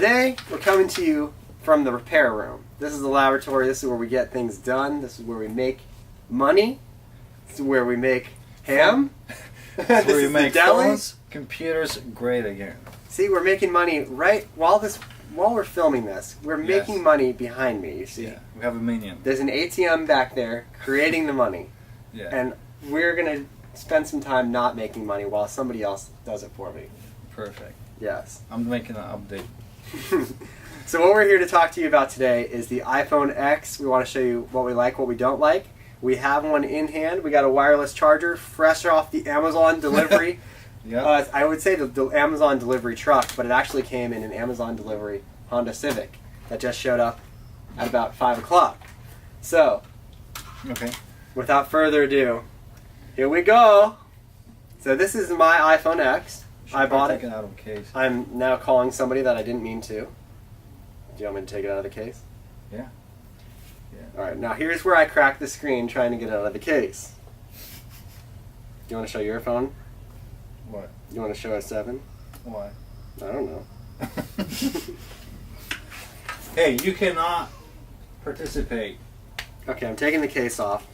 Today, we're coming to you from the repair room. This is the laboratory. This is where we get things done. This is where we make money. This is where we make ham. This is where we make phones, computers great again. See, we're making money right while we're filming this. We're making money behind me, you see. Yeah, we have a minion. There's an ATM back there creating the money. Yeah. And we're going to spend some time not making money while somebody else does it for me. Perfect. Yes. I'm making an update. So what we're here to talk to you about today is the iPhone X. We want to show you what we like, what we don't like. We have one in hand. We got a wireless charger fresh off the Amazon delivery. Yep. I would say the Amazon delivery truck, but it actually came in an Amazon delivery Honda Civic that just showed up at about 5 o'clock. So, okay. Without further ado, here we go. So this is my iPhone X. I bought it. Take it out of the case. I'm now calling somebody that I didn't mean to. Do you want me to take it out of the case? Yeah. Alright, now here's where I cracked the screen trying to get it out of the case. Do you want to show your phone? What? You want to show a 7? Why? I don't know. Hey, you cannot participate. Okay, I'm taking the case off.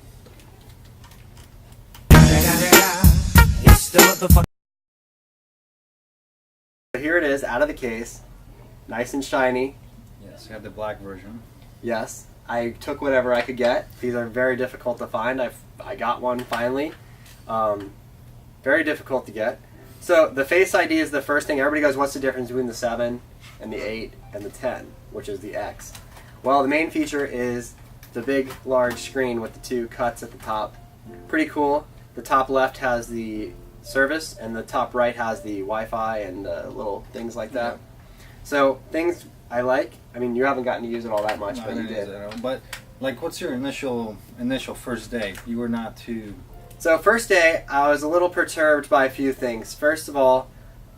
Here it is, out of the case. Nice and shiny. Yes, you have the black version. Yes, I took whatever I could get. These are very difficult to find. I got one finally. Very difficult to get. So the Face ID is the first thing. Everybody goes, what's the difference between the 7 and the 8 and the 10, which is the X? Well, the main feature is the big, large screen with the 2 cuts at the top. Pretty cool. The top left has the service, and the top right has the Wi-Fi and little things like that. Yeah. So things I like. I mean, you haven't gotten to use it all that much, but you did. But like, what's your initial first day? You were not too. So first day, I was a little perturbed by a few things. First of all,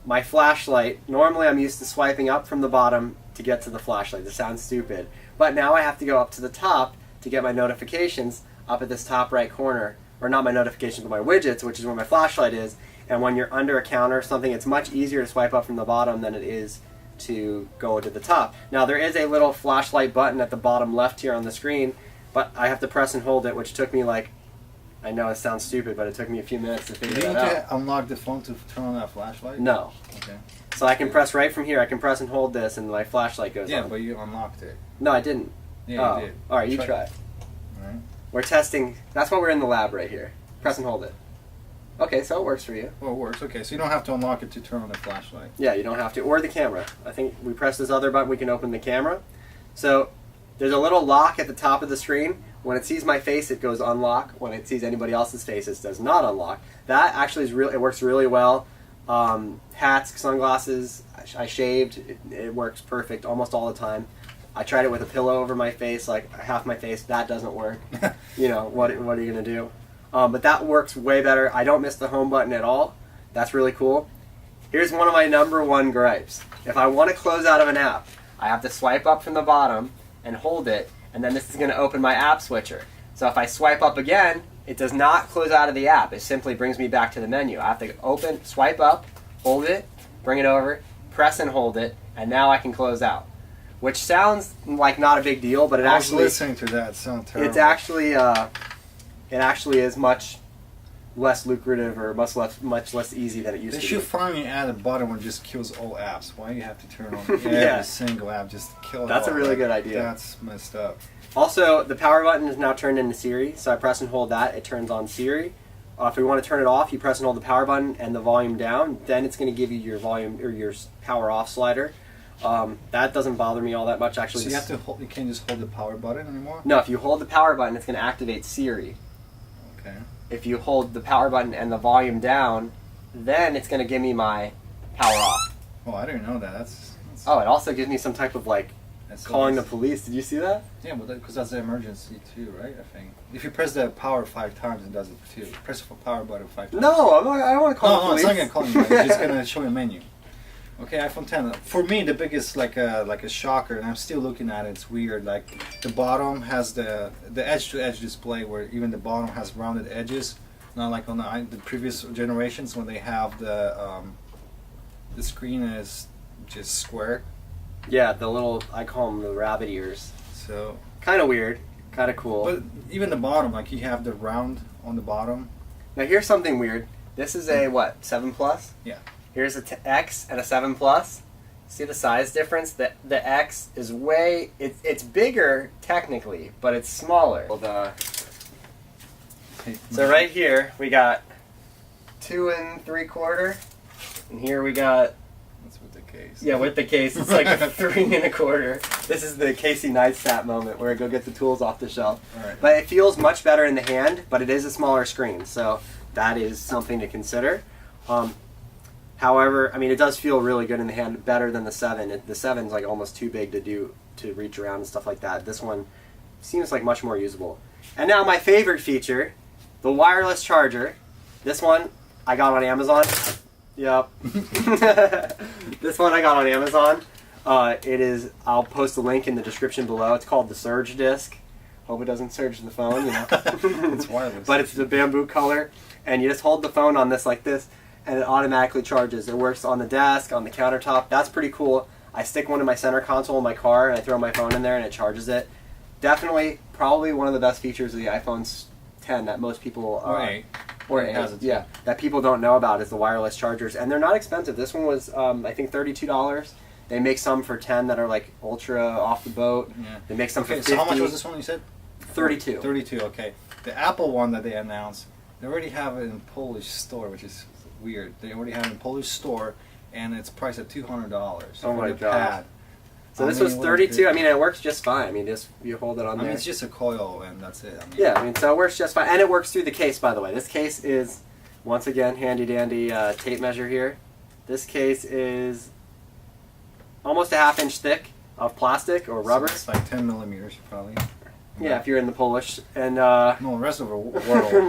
my flashlight. Normally, I'm used to swiping up from the bottom to get to the flashlight. This sounds stupid, but now I have to go up to the top to get my notifications up at this top right corner. Or not my notifications, but my widgets, which is where my flashlight is. And when you're under a counter or something, it's much easier to swipe up from the bottom than it is to go to the top. Now there is a little flashlight button at the bottom left here on the screen, but I have to press and hold it, which took me like, I know it sounds stupid, but it took me a few minutes to figure that out. Did you unlock the phone to turn on that flashlight? No. Okay. So I can press right from here, I can press and hold this, and my flashlight goes on. Yeah, but you unlocked it. No, I didn't. Yeah, you did. Alright, you try. Alright. We're testing. That's why we're in the lab right here. Press and hold it. Okay, so it works for you. Well, it works. Okay, so you don't have to unlock it to turn on the flashlight. Yeah, you don't have to. Or the camera. I think we press this other button, we can open the camera. So there's a little lock at the top of the screen. When it sees my face, it goes unlock. When it sees anybody else's face, it does not unlock. That actually is it works really well. Hats, sunglasses, I shaved. It works perfect almost all the time. I tried it with a pillow over my face, like half my face. That doesn't work. You know, what are you going to do? But that works way better. I don't miss the home button at all. That's really cool. Here's one of my #1 gripes. If I want to close out of an app, I have to swipe up from the bottom and hold it, and then this is going to open my app switcher. So if I swipe up again, it does not close out of the app. It simply brings me back to the menu. I have to swipe up, hold it, bring it over, press and hold it, and now I can close out. Which sounds like not a big deal, but it actually... I was listening to that. It sounds terrible. It's actually... it actually is much less lucrative or much less easy than it used to be. They should finally add a button where it just kills all apps. Why do you have to turn on every single app? Just kill it all. That's a really good idea. That's messed up. Also, the power button is now turned into Siri, so I press and hold that. It turns on Siri. If we want to turn it off, you press and hold the power button and the volume down. Then it's going to give you your volume or your power off slider. That doesn't bother me all that much, actually. So you have to hold, you can't just hold the power button anymore? No, if you hold the power button, it's going to activate Siri. Okay. If you hold the power button and the volume down, then it's going to give me my power off. Oh, I didn't know that. That's oh, it also gives me some type of like calling the police. Did you see that? Yeah, but because that's an emergency too, right? I think if you press the power 5 times, it does it too. Press the power button 5 times. No, I don't want to call the police. No, it's not going to call you. It's just going to show you a menu. Okay, iPhone 10. For me, the biggest like a shocker, and I'm still looking at it. It's weird. Like the bottom has the edge-to-edge display, where even the bottom has rounded edges. Not like on the previous generations when they have the screen is just square. Yeah, the little, I call them the rabbit ears. So Kind of weird, kind of cool. but even the bottom, like you have the round on the bottom. Now here's something weird. This is a what, 7 Plus? Yeah. Here's a X and a 7 Plus. See the size difference? The X is way, it's bigger technically, but it's smaller. So right here we got 2 3/4, and here we got, That's with the case. yeah, with the case it's like 3 1/4. This is the Casey Neistat moment where I go get the tools off the shelf. All right. But it feels much better in the hand, but it is a smaller screen, so that is something to consider. However, I mean, it does feel really good in the hand, better than the 7. The 7's like almost too big to reach around and stuff like that. This one seems like much more usable. And now my favorite feature, the wireless charger. This one I got on Amazon. Yep. This one I got on Amazon. It is, I'll post a link in the description below. It's called the Surge Disc. Hope it doesn't surge the phone, you know. It's wireless. But it's the bamboo color, and you just hold the phone on this like this, and it automatically charges. It works on the desk, on the countertop. That's pretty cool. I stick one in my center console in my car, and I throw my phone in there, and it charges it. Definitely, probably one of the best features of the iPhone 10 that most people Or it has it too. yeah, that people don't know about is the wireless chargers, and they're not expensive. This one was I think $32. They make some for 10 that are like ultra off the boat. Yeah. They make some for Okay, 50. so how much was this one you said? 32. 32, okay. The Apple one that they announced, they already have it in Polish store, which is weird. They already have it in Polish store, and it's priced at $200. Oh my the gosh. pad. So this was 32. I mean, it works just fine. I mean, just you hold it on I there. mean, it's just a coil, and that's it. I mean, Yeah, I mean, so it works just fine. And it works through the case, by the way. This case is, once again, handy-dandy tape measure here. This case is almost a ½ inch thick of plastic or rubber. So it's like 10 millimeters, probably. Yeah, if you're in the Polish. And No, the rest of the world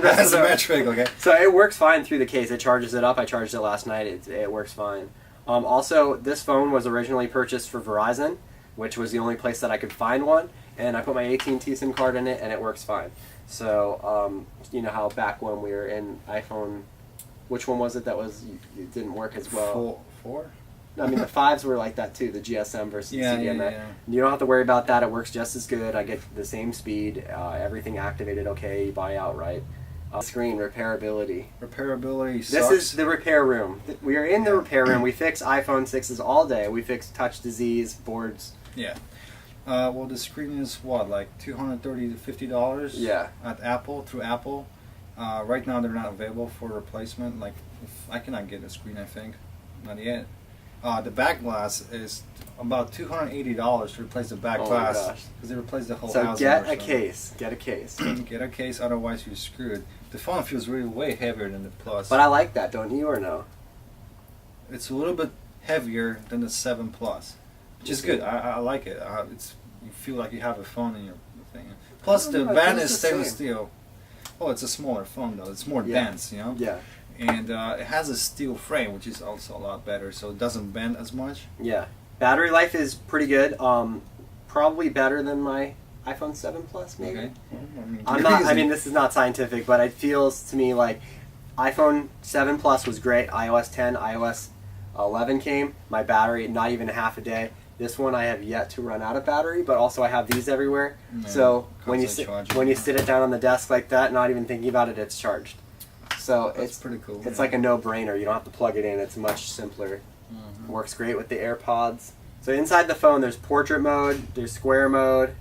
Rest has of a the- metric, okay? so it works fine through the case. It charges it up. I charged it last night. It works fine. Also, this phone was originally purchased for Verizon, which was the only place that I could find one. And I put my AT&T SIM card in it, and it works fine. So, you know how back when we were in iPhone, which one was it that was it didn't work as well? Four? I mean, the 5s were like that too, the GSM versus Yeah, CDMA. yeah. You don't have to worry about that. It works just as good. I get the same speed. Everything activated okay. You buy outright. Screen repairability. Repairability This sucks. is the repair room. We are in the repair room. We fix iPhone 6s all day. We fix touch disease, boards. Yeah. Well, the screen is what, like $230 to $50? Yeah. At Apple, through Apple. Right now, they're not available for replacement. Like, I cannot get a screen, I think. Not yet. The back glass is about $280 to replace the back Oh my glass. gosh. Because they replaced the whole So housing. get or a case. Get a case. something. Get a case, otherwise you're screwed. The phone feels really way heavier than the Plus. But I like that, don't you, or no? It's a little bit heavier than the 7 Plus, which is good. I like it. It's you feel like you have a phone in your thing. Plus, the I band think is it's the stainless same. steel. Oh, it's a smaller phone though. It's more Yeah. dense, you know. Yeah. And it has a steel frame, which is also a lot better, so it doesn't bend as much. Yeah. Battery life is pretty good. Probably better than my iPhone 7 Plus, maybe. Okay. I'm not. I mean, this is not scientific, but it feels to me like iPhone 7 Plus was great. iOS 10, iOS 11 came. My battery, not even half a day. This one I have yet to run out of battery, but also I have these everywhere. Yeah, So when you constantly sit charging. sit it down on the desk like that, not even thinking about it, it's charged. So That's pretty cool. It's yeah. like a no-brainer. You don't have to plug it in. It's much simpler. Mhm. Works great with the AirPods. So inside the phone, there's portrait mode, there's square mode.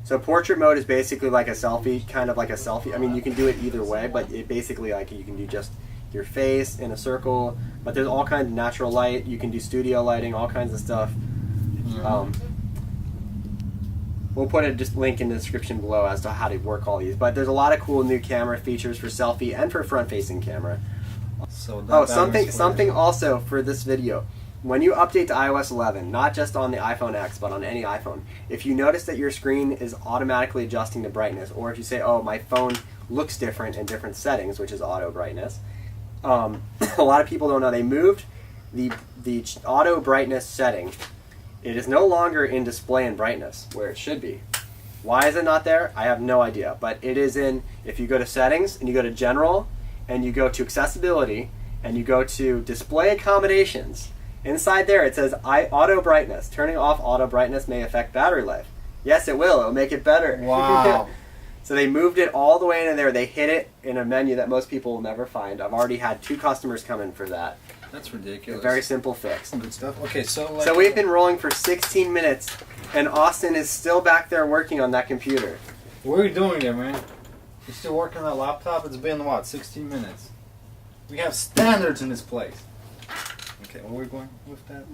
So portrait mode is basically like a selfie, kind of like a selfie. I mean, you can do it either way, but it basically like you can do just your face in a circle. But there's all kinds of natural light. You can do studio lighting, all kinds of stuff. We'll put a just link in the description below as to how to work all these. But there's a lot of cool new camera features for selfie and for front-facing camera. So that Oh, battery's something for- also for this video. When you update to iOS 11, not just on the iPhone X, but on any iPhone, if you notice that your screen is automatically adjusting the brightness, or if you say, oh, my phone looks different in different settings, which is auto brightness, a lot of people don't know they moved the auto brightness setting. It is no longer in display and brightness, where it should be. Why is it not there? I have no idea, but it is in, if you go to settings, and you go to general, and you go to accessibility, and you go to display accommodations, Inside there it says auto brightness. Turning off auto brightness may affect battery life. Yes, it will. It'll make it better. Wow. So they moved it all the way in there. They hid it in a menu that most people will never find. I've already had 2 customers come in for that. That's ridiculous. A very simple fix. Good stuff. Okay, so So we've been rolling for 16 minutes, and Austin is still back there working on that computer. what are you doing there, man? You're still working on that laptop? It's been, what, 16 minutes? We have standards in this place. Okay, where are we going with that?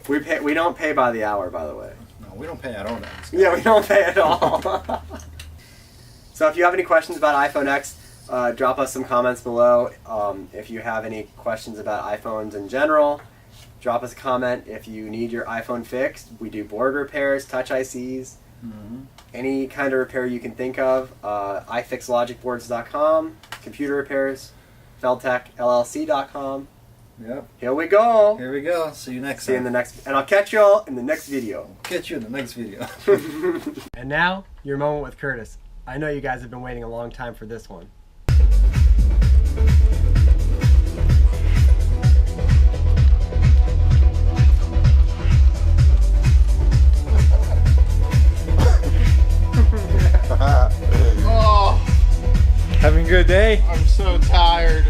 We don't pay by the hour, by the way. No, we don't pay at all now. Yeah, we don't pay at all. So if you have any questions about iPhone X, drop us some comments below. If you have any questions about iPhones in general, drop us a comment. If you need your iPhone fixed, we do board repairs, touch ICs, any kind of repair you can think of. iFixLogicBoards.com, computer repairs, FeldTechLLC.com. Yep. Here we go. Here we go. See you next See you time. in the next, and I'll catch you all in the next video. Catch you in the next video. And now, your moment with Curtis. I know you guys have been waiting a long time for this one. Having a good day? I'm so tired.